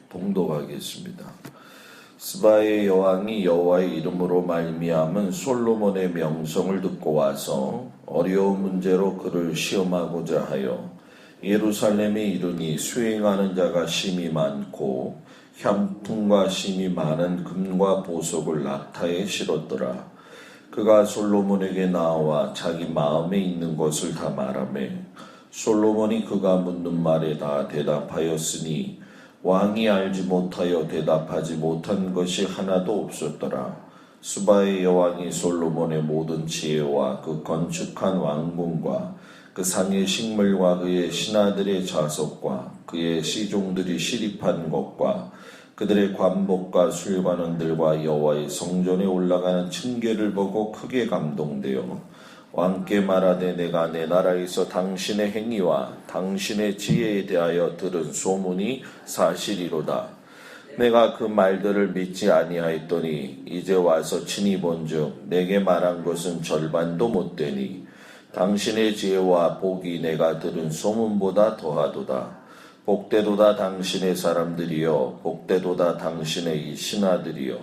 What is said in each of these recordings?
봉독하겠습니다. 스바의 여왕이 여호와의 이름으로 말미암은 솔로몬의 명성을 듣고 와서 어려운 문제로 그를 시험하고자 하여 예루살렘에 이르니 수행하는 자가 심히 많고 향품과 심히 많은 금과 보석을 낙타에 실었더라. 그가 솔로몬에게 나와 자기 마음에 있는 것을 다 말하매 솔로몬이 그가 묻는 말에 다 대답하였으니 왕이 알지 못하여 대답하지 못한 것이 하나도 없었더라. 수바의 여왕이 솔로몬의 모든 지혜와 그 건축한 왕궁과 그 상의 식물과 그의 신하들의 좌석과 그의 시종들이 시립한 것과 그들의 관복과 술관원들과 여호와의 성전에 올라가는 층계를 보고 크게 감동되어 왕께 말하되 내가 내 나라에서 당신의 행위와 당신의 지혜에 대하여 들은 소문이 사실이로다. 내가 그 말들을 믿지 아니하였더니 이제 와서 친히 본즉 내게 말한 것은 절반도 못되니 당신의 지혜와 복이 내가 들은 소문보다 더하도다. 복되도다 당신의 사람들이여 복되도다 당신의 이 신하들이여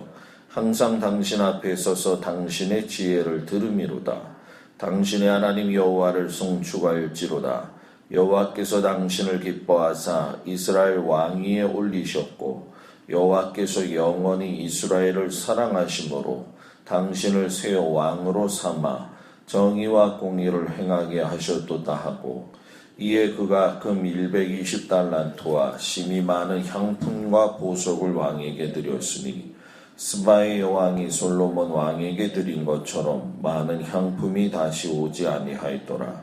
항상 당신 앞에 서서 당신의 지혜를 들음이로다. 당신의 하나님 여호와를 송축할지로다. 여호와께서 당신을 기뻐하사 이스라엘 왕위에 올리셨고 여호와께서 영원히 이스라엘을 사랑하심으로 당신을 새 왕으로 삼아 정의와 공의를 행하게 하셨도다 하고 이에 그가 금 120달란트와 심히 많은 향품과 보석을 왕에게 드렸으니 스바의 여왕이 솔로몬 왕에게 드린 것처럼 많은 향품이 다시 오지 아니하였더라.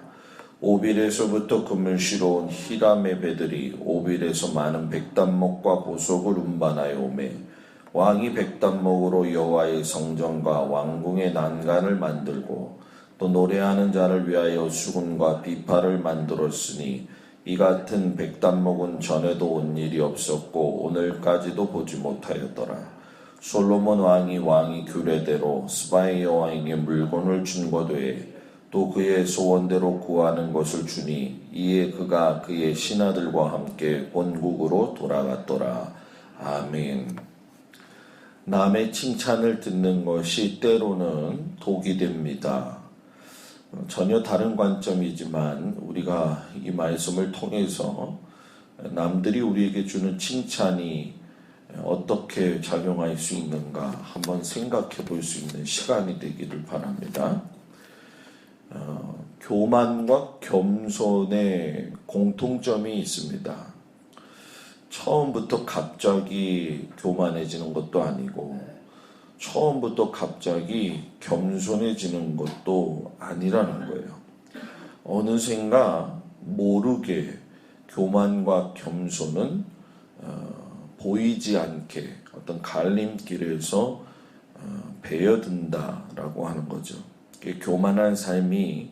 오빌에서부터 금을시러 온 히람의 배들이 오빌에서 많은 백단목과 보석을 운반하여 오매 왕이 백단목으로 여호와의 성전과 왕궁의 난간을 만들고 또 노래하는 자를 위하여 수금과 비파를 만들었으니 이 같은 백단목은 전에도 온 일이 없었고 오늘까지도 보지 못하였더라. 솔로몬 왕이 규례대로 스바의 여왕에게 물건을 준 것 외에 또 그의 소원대로 구하는 것을 주니 이에 그가 그의 신하들과 함께 본국으로 돌아갔더라. 아멘. 남의 칭찬을 듣는 것이 때로는 독이 됩니다. 전혀 다른 관점이지만 우리가 이 말씀을 통해서 남들이 우리에게 주는 칭찬이 어떻게 작용할 수 있는가 한번 생각해 볼 수 있는 시간이 되기를 바랍니다. 교만과 겸손의 공통점이 있습니다. 처음부터 갑자기 교만해지는 것도 아니고 처음부터 갑자기 겸손해지는 것도 아니라는 거예요. 어느샌가 모르게 교만과 겸손은 보이지 않게 어떤 갈림길에서 배어든다라고 하는 거죠. 교만한 삶이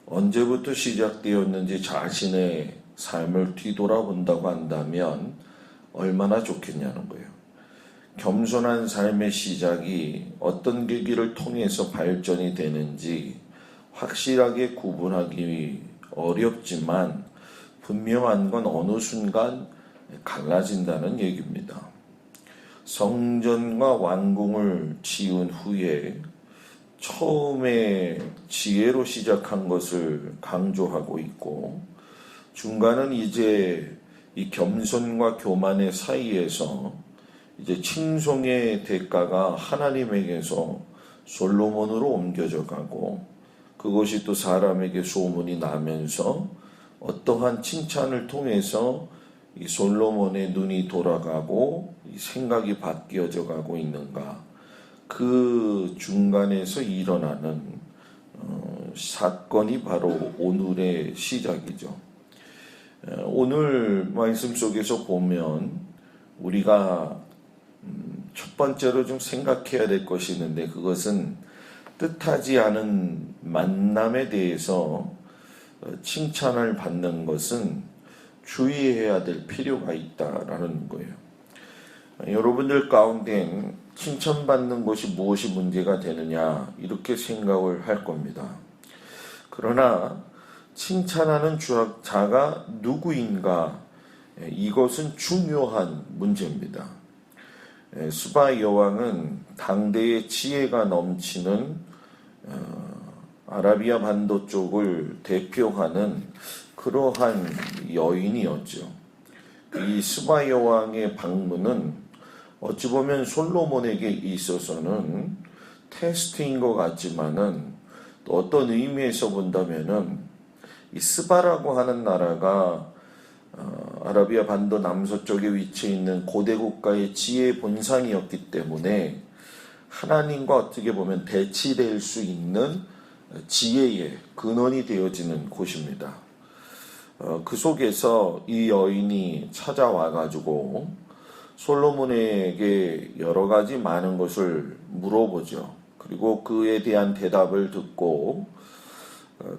언제부터 시작되었는지 자신의 삶을 뒤돌아본다고 한다면 얼마나 좋겠냐는 거예요. 겸손한 삶의 시작이 어떤 계기를 통해서 발전이 되는지 확실하게 구분하기 어렵지만 분명한 건 어느 순간 갈라진다는 얘기입니다. 성전과 왕궁을 지은 후에 처음에 지혜로 시작한 것을 강조하고 있고 중간은 이제 이 겸손과 교만의 사이에서 이제 칭송의 대가가 하나님에게서 솔로몬으로 옮겨져 가고 그것이 또 사람에게 소문이 나면서 어떠한 칭찬을 통해서 이 솔로몬의 눈이 돌아가고 이 생각이 바뀌어져 가고 있는가 그 중간에서 일어나는 사건이 바로 오늘의 시작이죠. 오늘 말씀 속에서 보면 우리가 첫 번째로 좀 생각해야 될 것이 있는데 그것은 뜻하지 않은 만남에 대해서 칭찬을 받는 것은 주의해야 될 필요가 있다라는 거예요. 여러분들 가운데 칭찬받는 것이 무엇이 문제가 되느냐 이렇게 생각을 할 겁니다. 그러나 칭찬하는 자가 누구인가 이것은 중요한 문제입니다. 스바이 여왕은 당대의 지혜가 넘치는 아라비아 반도 쪽을 대표하는 그러한 여인이었죠. 이 스바이 여왕의 방문은 어찌 보면 솔로몬에게 있어서는 테스트인 것 같지만은 또 어떤 의미에서 본다면은 이 스바라고 하는 나라가 아라비아 반도 남서쪽에 위치해 있는 고대 국가의 지혜 본산이었기 때문에 하나님과 어떻게 보면 대치될 수 있는 지혜의 근원이 되어지는 곳입니다. 그 속에서 이 여인이 찾아와 가지고 솔로몬에게 여러 가지 많은 것을 물어보죠. 그리고 그에 대한 대답을 듣고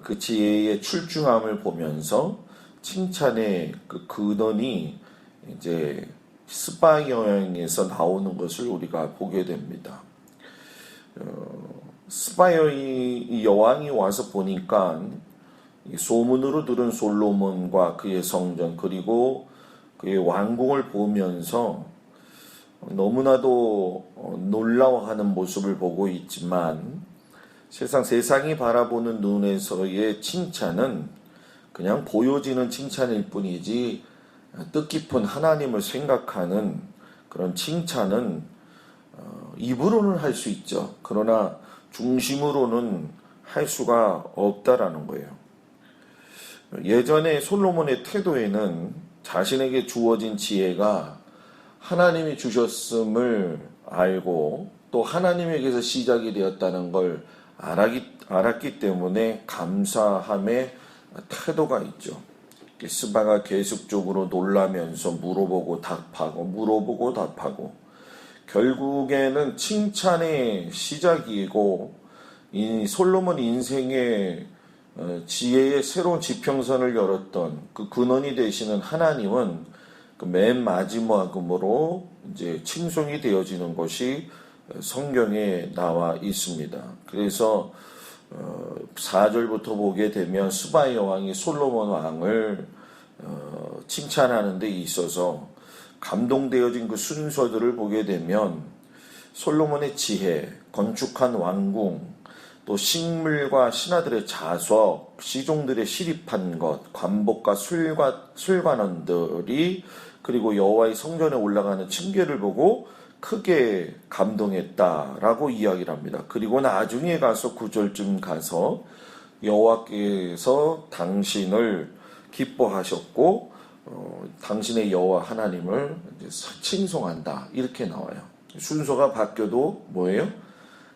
그 지혜의 출중함을 보면서 칭찬의 그 근원이 이제 스바이 여왕에서 나오는 것을 우리가 보게 됩니다. 스바이 여왕이 와서 보니까 소문으로 들은 솔로몬과 그의 성전 그리고 그의 왕궁을 보면서 너무나도 놀라워하는 모습을 보고 있지만 세상이 바라보는 눈에서의 칭찬은 그냥 보여지는 칭찬일 뿐이지 뜻깊은 하나님을 생각하는 그런 칭찬은 입으로는 할 수 있죠. 그러나 중심으로는 할 수가 없다라는 거예요. 예전에 솔로몬의 태도에는 자신에게 주어진 지혜가 하나님이 주셨음을 알고 또 하나님에게서 시작이 되었다는 걸 알았기 때문에 감사함의 태도가 있죠. 스바가 계속적으로 놀라면서 물어보고 답하고 결국에는 칭찬의 시작이고 이 솔로몬 인생의 지혜의 새로운 지평선을 열었던 그 근원이 되시는 하나님은 그 맨 마지막으로 이제 칭송이 되어지는 것이 성경에 나와 있습니다. 그래서 4절부터 보게 되면 스바이 여왕이 솔로몬 왕을 칭찬하는 데 있어서 감동되어진 그 순서들을 보게 되면 솔로몬의 지혜, 건축한 왕궁, 또 식물과 신하들의 자석, 시종들의 시립한 것, 관복과 술관원들이 그리고 여호와의 성전에 올라가는 층계를 보고 크게 감동했다라고 이야기를 합니다. 그리고 나중에 가서 9절쯤 가서 여호와께서 당신을 기뻐하셨고 당신의 여호와 하나님을 칭송한다 이렇게 나와요. 순서가 바뀌어도 뭐예요?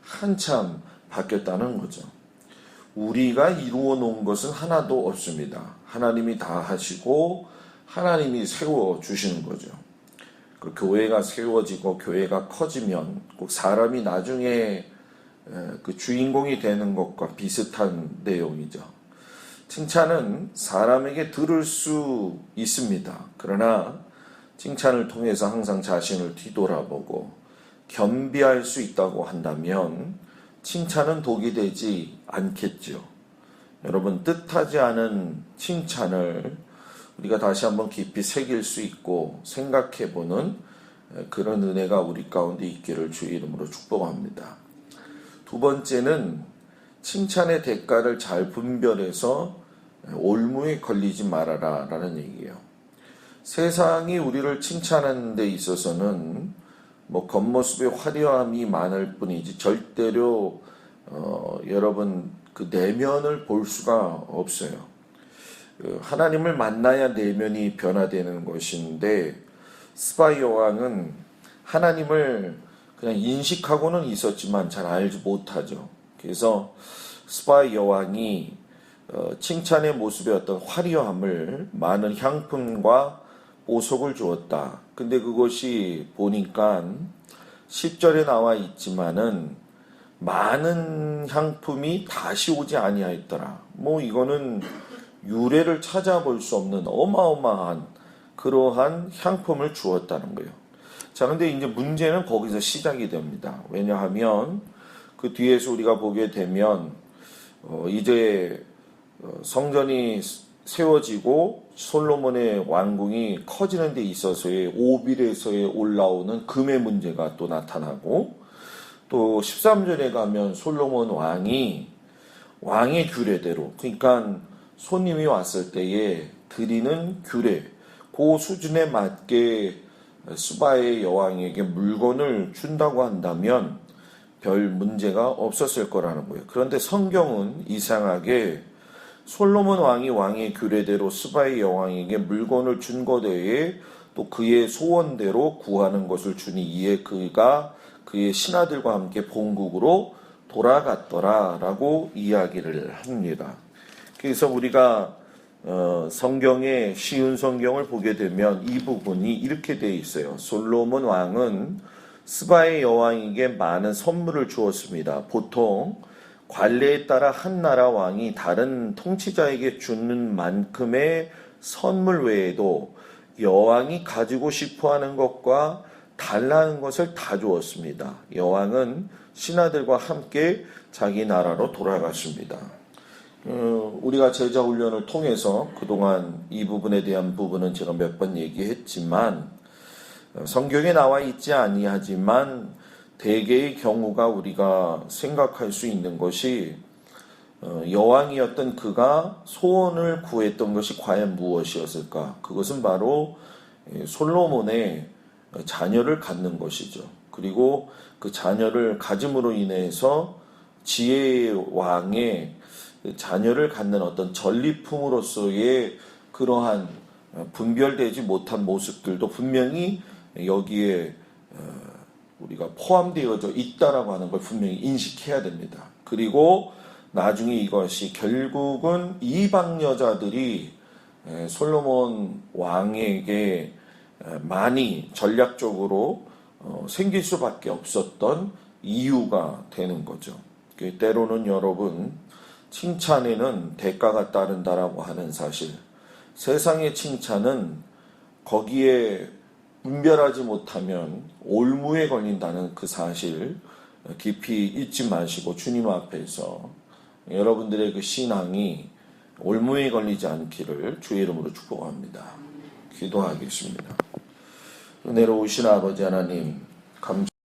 한참 바뀌었다는 거죠. 우리가 이루어 놓은 것은 하나도 없습니다. 하나님이 다 하시고 하나님이 세워 주시는 거죠. 그 교회가 세워지고 교회가 커지면 꼭 사람이 나중에 그 주인공이 되는 것과 비슷한 내용이죠. 칭찬은 사람에게 들을 수 있습니다. 그러나 칭찬을 통해서 항상 자신을 뒤돌아보고 겸비할 수 있다고 한다면 칭찬은 독이 되지 않겠죠. 여러분, 뜻하지 않은 칭찬을 우리가 다시 한번 깊이 새길 수 있고 생각해보는 그런 은혜가 우리 가운데 있기를 주의 이름으로 축복합니다. 두 번째는 칭찬의 대가를 잘 분별해서 올무에 걸리지 말아라 라는 얘기예요. 세상이 우리를 칭찬하는 데 있어서는 겉모습의 화려함이 많을 뿐이지 절대로 여러분 그 내면을 볼 수가 없어요. 하나님을 만나야 내면이 변화되는 것인데 스바이 여왕은 하나님을 그냥 인식하고는 있었지만 잘 알지 못하죠. 그래서 스바이 여왕이 칭찬의 모습의 어떤 화려함을 많은 향품과 보석을 주었다. 근데 그것이 보니까 10절에 나와 있지만은 많은 향품이 다시 오지 아니하였더라. 이거는 유래를 찾아볼 수 없는 어마어마한 그러한 향품을 주었다는 거예요. 자, 근데 이제 문제는 거기서 시작이 됩니다. 왜냐하면 그 뒤에서 우리가 보게 되면 이제 성전이 세워지고 솔로몬의 왕궁이 커지는 데 있어서의 오빌에서의 올라오는 금의 문제가 또 나타나고, 또 13절에 가면 솔로몬 왕의 규례대로, 그러니까 손님이 왔을 때에 드리는 규례, 그 수준에 맞게 스바의 여왕에게 물건을 준다고 한다면 별 문제가 없었을 거라는 거예요. 그런데 성경은 이상하게 솔로몬 왕의 규례대로 스바의 여왕에게 물건을 준 것 외에 또 그의 소원대로 구하는 것을 주니 이에 그가 그의 신하들과 함께 본국으로 돌아갔더라라고 이야기를 합니다. 그래서 우리가 성경의 쉬운 성경을 보게 되면 이 부분이 이렇게 되어 있어요. 솔로몬 왕은 스바의 여왕에게 많은 선물을 주었습니다. 보통 관례에 따라 한 나라 왕이 다른 통치자에게 주는 만큼의 선물 외에도 여왕이 가지고 싶어하는 것과 달라는 것을 다 주었습니다. 여왕은 신하들과 함께 자기 나라로 돌아갔습니다. 우리가 제자 훈련을 통해서 그동안 이 부분에 대한 부분은 제가 몇 번 얘기했지만 성경에 나와 있지 아니하지만 대개의 경우가 우리가 생각할 수 있는 것이 여왕이었던 그가 소원을 구했던 것이 과연 무엇이었을까? 그것은 바로 솔로몬의 자녀를 갖는 것이죠. 그리고 그 자녀를 가짐으로 인해서 지혜의 왕의 자녀를 갖는 어떤 전리품으로서의 그러한 분별되지 못한 모습들도 분명히 여기에 우리가 포함되어져 있다라고 하는 걸 분명히 인식해야 됩니다. 그리고 나중에 이것이 결국은 이방 여자들이 솔로몬 왕에게 많이 전략적으로 생길 수밖에 없었던 이유가 되는 거죠. 때로는 여러분, 칭찬에는 대가가 따른다라고 하는 사실, 세상의 칭찬은 거기에 분별하지 못하면 올무에 걸린다는 그 사실 깊이 잊지 마시고 주님 앞에서 여러분들의 그 신앙이 올무에 걸리지 않기를 주의 이름으로 축복합니다. 기도하겠습니다. 은혜로우신 아버지 하나님, 감사합니다.